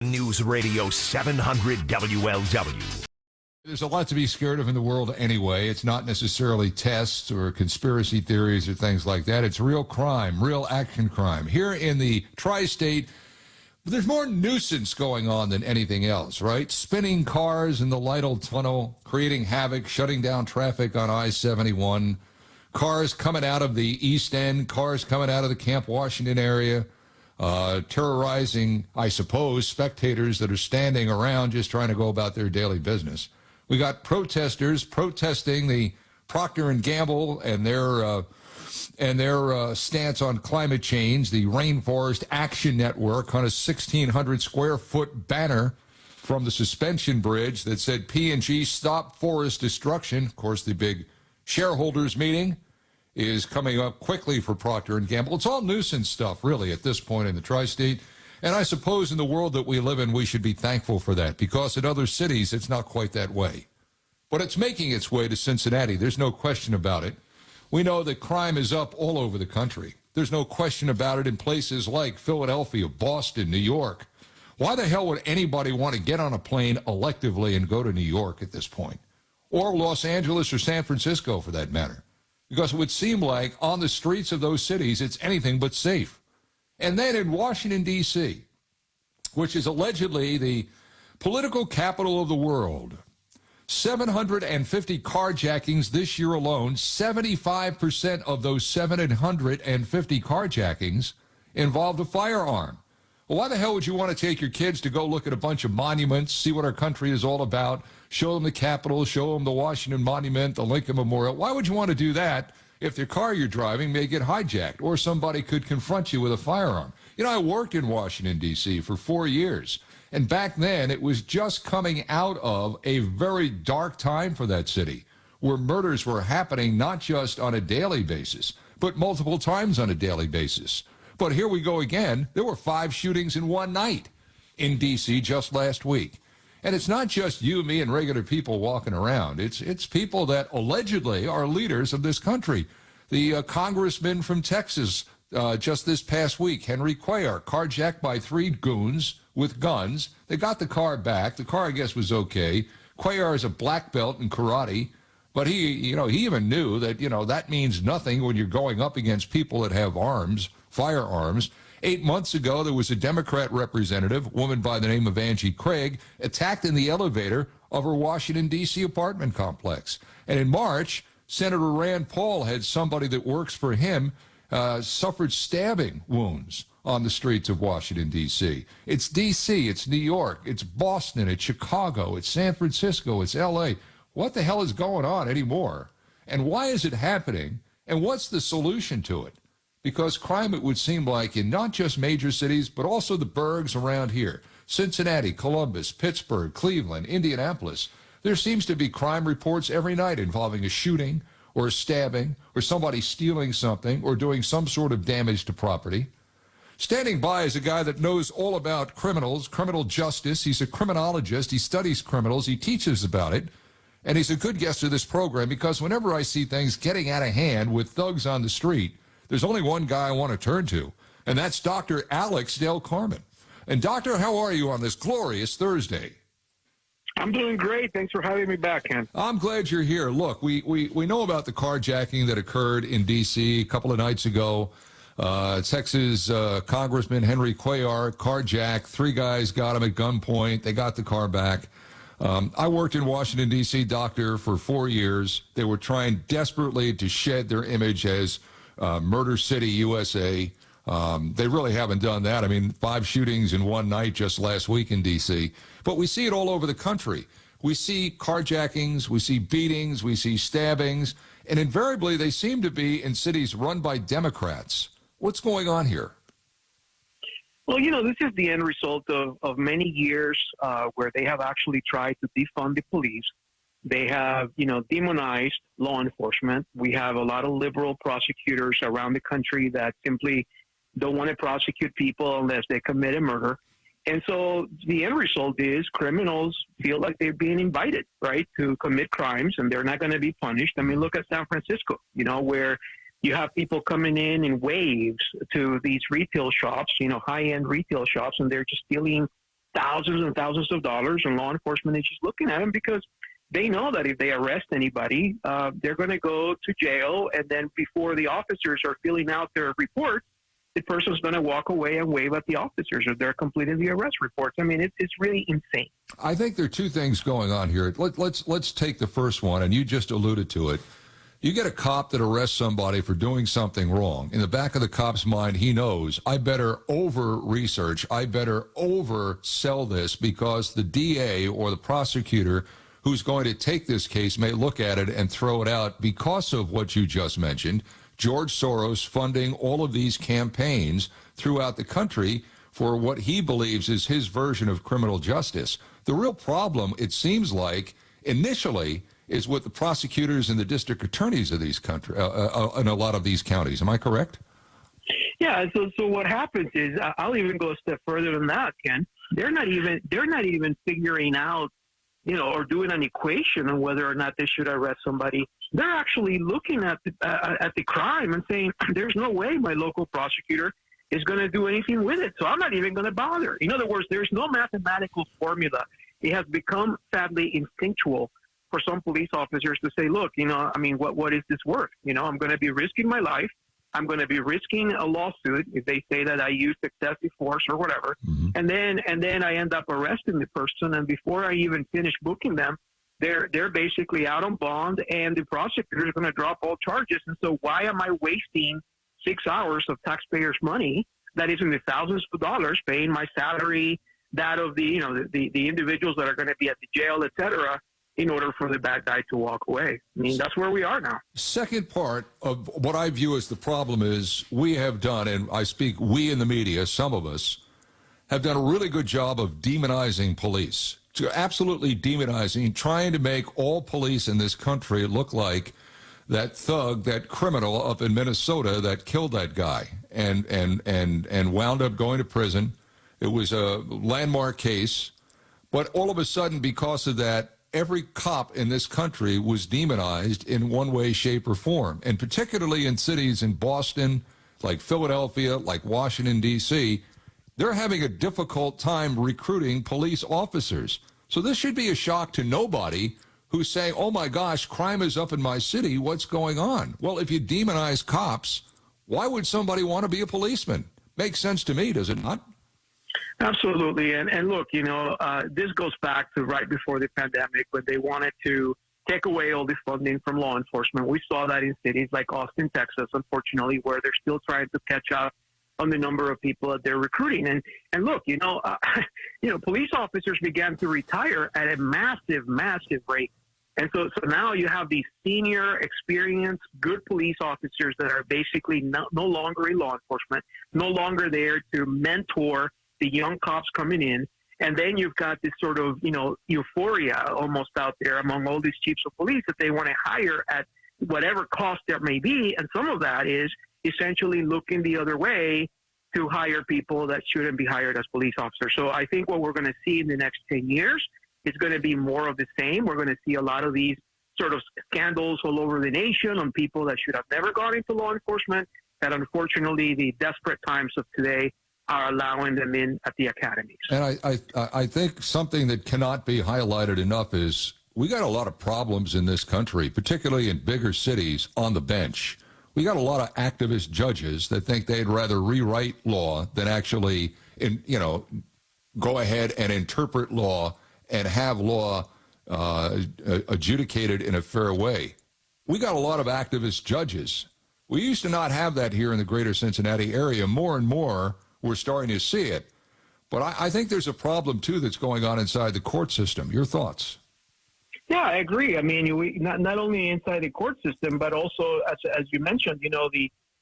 News Radio 700 WLW. There's a lot to be scared of in the world anyway. It's not necessarily tests or conspiracy theories or things like that. It's real crime, real action crime. Here in the tri-state, there's more nuisance going on than anything else, right? Spinning cars in the Lytle Tunnel, creating havoc, shutting down traffic on I-71, cars coming out of the East End, cars coming out of the Camp Washington area, terrorizing, I suppose, spectators that are standing around just trying to go about their daily business. We got protesters protesting the Procter & Gamble and their stance on climate change, the Rainforest Action Network on a 1,600-square-foot banner from the suspension bridge that said P&G stop forest destruction. Of course, the big shareholders meeting is coming up quickly for Procter & Gamble. It's all nuisance stuff, really, at this point in the tri-state. And I suppose in the world that we live in, we should be thankful for that, because in other cities, it's not quite that way. But it's making its way to Cincinnati. There's no question about it. We know that crime is up all over the country. There's no question about it in places like Philadelphia, Boston, New York. Why the hell would anybody want to get on a plane electively and go to New York at this point? Or Los Angeles or San Francisco, for that matter? Because it would seem like on the streets of those cities, it's anything but safe. And then in Washington, D.C., which is allegedly the political capital of the world, 750 carjackings this year alone. 75% of those 750 carjackings involved a firearm. Well, why the hell would you want to take your kids to go look at a bunch of monuments, see what our country is all about, show them the Capitol, show them the Washington Monument, the Lincoln Memorial? Why would you want to do that if the car you're driving may get hijacked or somebody could confront you with a firearm? You know, I worked in Washington, D.C. for 4 years, and back then it was just coming out of a very dark time for that city, where murders were happening not just on a daily basis, but multiple times on a daily basis. But here we go again. There were 5 shootings in one night in D.C. just last week. And it's not just you, me, and regular people walking around. It's people that allegedly are leaders of this country. The congressman from Texas just this past week, Henry Cuellar, carjacked by 3 goons with guns. They got the car back. The car, I guess, was okay. Cuellar is a black belt in karate. But he even knew that, that means nothing when you're going up against people that have arms, firearms. 8 months ago, there was a Democrat representative, a woman by the name of Angie Craig, attacked in the elevator of her Washington, D.C. apartment complex. And in March, Senator Rand Paul had somebody that works for him suffered stabbing wounds on the streets of Washington, D.C. It's D.C., it's New York, it's Boston, it's Chicago, it's San Francisco, it's L.A. What the hell is going on anymore? And why is it happening? And what's the solution to it? Because crime, it would seem like, in not just major cities, but also the burgs around here, Cincinnati, Columbus, Pittsburgh, Cleveland, Indianapolis, there seems to be crime reports every night involving a shooting or a stabbing or somebody stealing something or doing some sort of damage to property. Standing by is a guy that knows all about criminals, criminal justice. He's a criminologist. He studies criminals. He teaches about it. And he's a good guest of this program because whenever I see things getting out of hand with thugs on the street, there's only one guy I want to turn to, and that's Dr. Alex Del Carmen. And, Doctor, how are you on this glorious Thursday? I'm doing great. Thanks for having me back, Ken. I'm glad you're here. Look, we know about the carjacking that occurred in D.C. a couple of nights ago. Texas Congressman Henry Cuellar carjacked. 3 guys got him at gunpoint. They got the car back. I worked in Washington, D.C., doctor, for 4 years. They were trying desperately to shed their image as Murder City, USA. They really haven't done that. I mean, 5 shootings in one night just last week in D.C. But we see it all over the country. We see carjackings, we see beatings, we see stabbings, and invariably they seem to be in cities run by Democrats. What's going on here? Well, this is the end result of many years where they have actually tried to defund the police. They have, demonized law enforcement. We have a lot of liberal prosecutors around the country that simply don't want to prosecute people unless they commit a murder. And so the end result is criminals feel like they're being invited, right, to commit crimes, and they're not going to be punished. I mean, look at San Francisco, where you have people coming in waves to these retail shops, high-end retail shops, and they're just stealing thousands and thousands of dollars, and law enforcement is just looking at them because they know that if they arrest anybody, they're going to go to jail, and then before the officers are filling out their report, the person's going to walk away and wave at the officers if they're completing the arrest reports. I mean, it's really insane. I think there are two things going on here. Let's take the first one, and you just alluded to it. You get a cop that arrests somebody for doing something wrong. In the back of the cop's mind, he knows, I better over-research, I better oversell this because the DA or the prosecutor who's going to take this case may look at it and throw it out because of what you just mentioned, George Soros funding all of these campaigns throughout the country for what he believes is his version of criminal justice. The real problem, it seems like, initially, is with the prosecutors and the district attorneys of these country, in a lot of these counties. Am I correct? Yeah. So what happens is, I'll even go a step further than that, Ken. They're not even figuring out, or doing an equation on whether or not they should arrest somebody. They're actually looking at the crime and saying, there's no way my local prosecutor is going to do anything with it, so I'm not even going to bother. In other words, there's no mathematical formula. It has become, sadly, instinctual for some police officers to say, look, what is this worth? I'm going to be risking my life. I'm going to be risking a lawsuit if they say that I used excessive force or whatever. Mm-hmm. And then I end up arresting the person. And before I even finish booking them, they're basically out on bond, and the prosecutor is going to drop all charges. And so why am I wasting 6 hours of taxpayers' money that is in the thousands of dollars, paying my salary, that of the individuals that are going to be at the jail, et cetera, in order for the bad guy to walk away? I mean, that's where we are now. Second part of what I view as the problem is we have done, and I speak we in the media, some of us, have done a really good job of demonizing police, absolutely demonizing, trying to make all police in this country look like that thug, that criminal up in Minnesota that killed that guy and wound up going to prison. It was a landmark case, but all of a sudden, because of that, every cop in this country was demonized in one way, shape, or form, and particularly in cities in Boston, like Philadelphia, like Washington, D.C., they're having a difficult time recruiting police officers. So this should be a shock to nobody who's saying, oh, my gosh, crime is up in my city. What's going on? Well, if you demonize cops, why would somebody want to be a policeman? Makes sense to me, does it not? Absolutely. And look, this goes back to right before the pandemic when they wanted to take away all the funding from law enforcement. We saw that in cities like Austin, Texas, unfortunately, where they're still trying to catch up on the number of people that they're recruiting. And look, police officers began to retire at a massive, massive rate. And so now you have these senior, experienced, good police officers that are basically no longer in law enforcement, no longer there to mentor the young cops coming in. And then you've got this sort of, euphoria almost out there among all these chiefs of police that they want to hire at whatever cost there may be. And some of that is essentially looking the other way to hire people that shouldn't be hired as police officers. So I think what we're going to see in the next 10 years is going to be more of the same. We're going to see a lot of these sort of scandals all over the nation on people that should have never gone into law enforcement, that unfortunately the desperate times of today are allowing them in at the academies. And I think something that cannot be highlighted enough is we got a lot of problems in this country, particularly in bigger cities, on the bench. We got a lot of activist judges that think they'd rather rewrite law than actually, go ahead and interpret law and have law adjudicated in a fair way. We got a lot of activist judges. We used to not have that here in the greater Cincinnati area. More and more, we're starting to see it. But I think there's a problem, too, that's going on inside the court system. Your thoughts? Yeah, I agree. I mean, we not only inside the court system, but also, as you mentioned,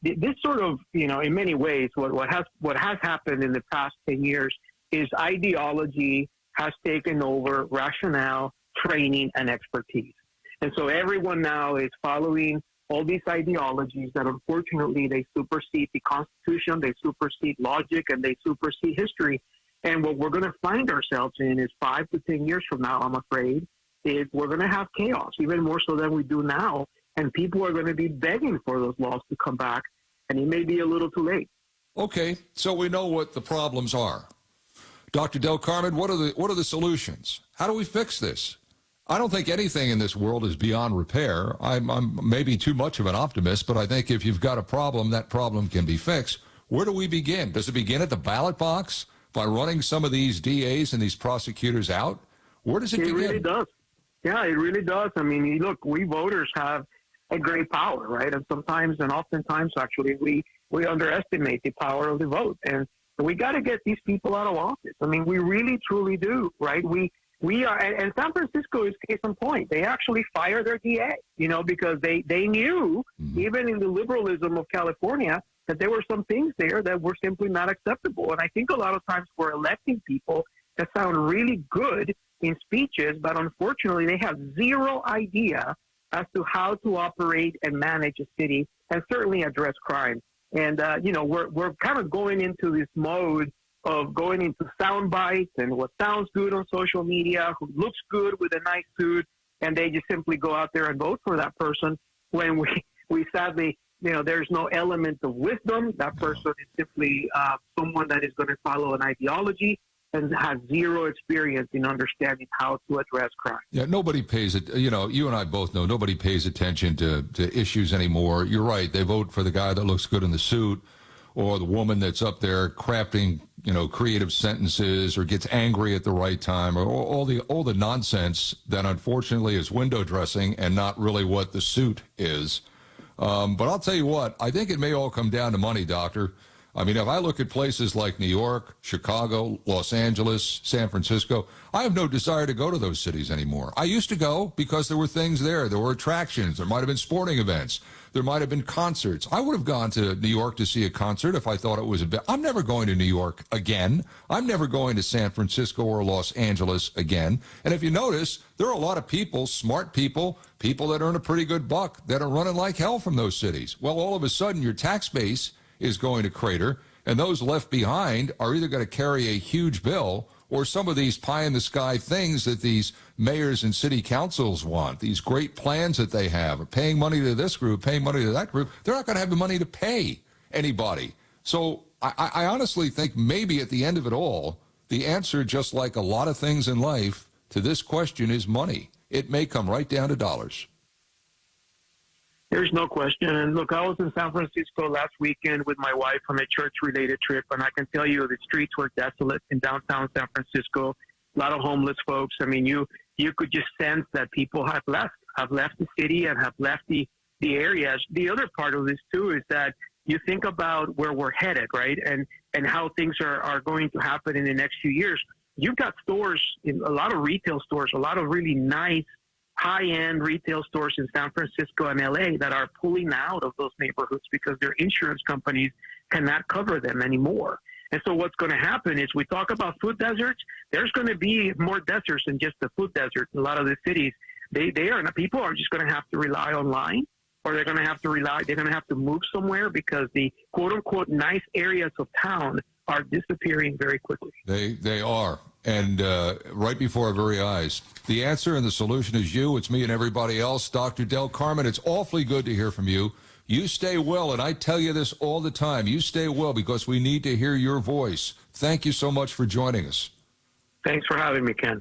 this sort of, in many ways, what has happened in the past 10 years is ideology has taken over rationale, training, and expertise. And so everyone now is following all these ideologies that unfortunately they supersede the Constitution, they supersede logic, and they supersede history. And what we're going to find ourselves in is 5 to 10 years from now, I'm afraid, is we're going to have chaos, even more so than we do now. And people are going to be begging for those laws to come back, and it may be a little too late. Okay, so we know what the problems are. Dr. Del Carmen, what are the solutions? How do we fix this? I don't think anything in this world is beyond repair. I'm maybe too much of an optimist, but I think if you've got a problem, that problem can be fixed. Where do we begin? Does it begin at the ballot box by running some of these DAs and these prosecutors out? Where does it begin? It really does. Yeah, it really does. I mean, look, we voters have a great power, right? And sometimes, and oftentimes, actually, we underestimate the power of the vote. And we got to get these people out of office. I mean, we really, truly do, right? We are, and San Francisco is case in point. They actually fired their DA, because they knew, even in the liberalism of California, that there were some things there that were simply not acceptable. And I think a lot of times we're electing people that sound really good in speeches, but unfortunately they have zero idea as to how to operate and manage a city and certainly address crime. And, we're kind of going into this mode of going into sound bites and what sounds good on social media, who looks good with a nice suit, and they just simply go out there and vote for that person when we sadly, there's no element of wisdom. That person is simply someone that is going to follow an ideology and has zero experience in understanding how to address crime. Yeah, nobody pays it. You and I both know nobody pays attention to issues anymore. You're right. They vote for the guy that looks good in the suit, or the woman that's up there crafting, creative sentences, or gets angry at the right time, or all the nonsense that unfortunately is window dressing and not really what the suit is. But I'll tell you what, I think it may all come down to money, Doctor. I mean, if I look at places like New York, Chicago, Los Angeles, San Francisco, I have no desire to go to those cities anymore. I used to go because there were things there. There were attractions. There might have been sporting events. There might have been concerts. I would have gone to New York to see a concert if I thought it was I'm never going to New York again. I'm never going to San Francisco or Los Angeles again. And if you notice, there are a lot of people, smart people that earn a pretty good buck, that are running like hell from those cities. Well, all of a sudden, your tax base is going to crater, and those left behind are either going to carry a huge bill, or some of these pie-in-the-sky things that these mayors and city councils want, these great plans that they have, paying money to this group, paying money to that group, they're not going to have the money to pay anybody. So I honestly think maybe at the end of it all, the answer, just like a lot of things in life, to this question is money. It may come right down to dollars. There's no question. And look, I was in San Francisco last weekend with my wife on a church-related trip, and I can tell you the streets were desolate in downtown San Francisco. A lot of homeless folks. I mean, you could just sense that people have left the city and have left the areas. The other part of this, too, is that you think about where we're headed, right, and how things are going to happen in the next few years. You've got stores, a lot of retail stores, a lot of really nice, high-end retail stores in San Francisco and LA that are pulling out of those neighborhoods because their insurance companies cannot cover them anymore. And so what's going to happen is, we talk about food deserts. There's going to be more deserts than just the food desert in a lot of the cities. People are just going to have to rely online, or they're going to have to move somewhere because the quote-unquote nice areas of town are disappearing very quickly. They are. And right before our very eyes. The answer and the solution is you. It's me and everybody else. Dr. Del Carmen, it's awfully good to hear from you. You stay well, and I tell you this all the time. You stay well because we need to hear your voice. Thank you so much for joining us. Thanks for having me, Ken.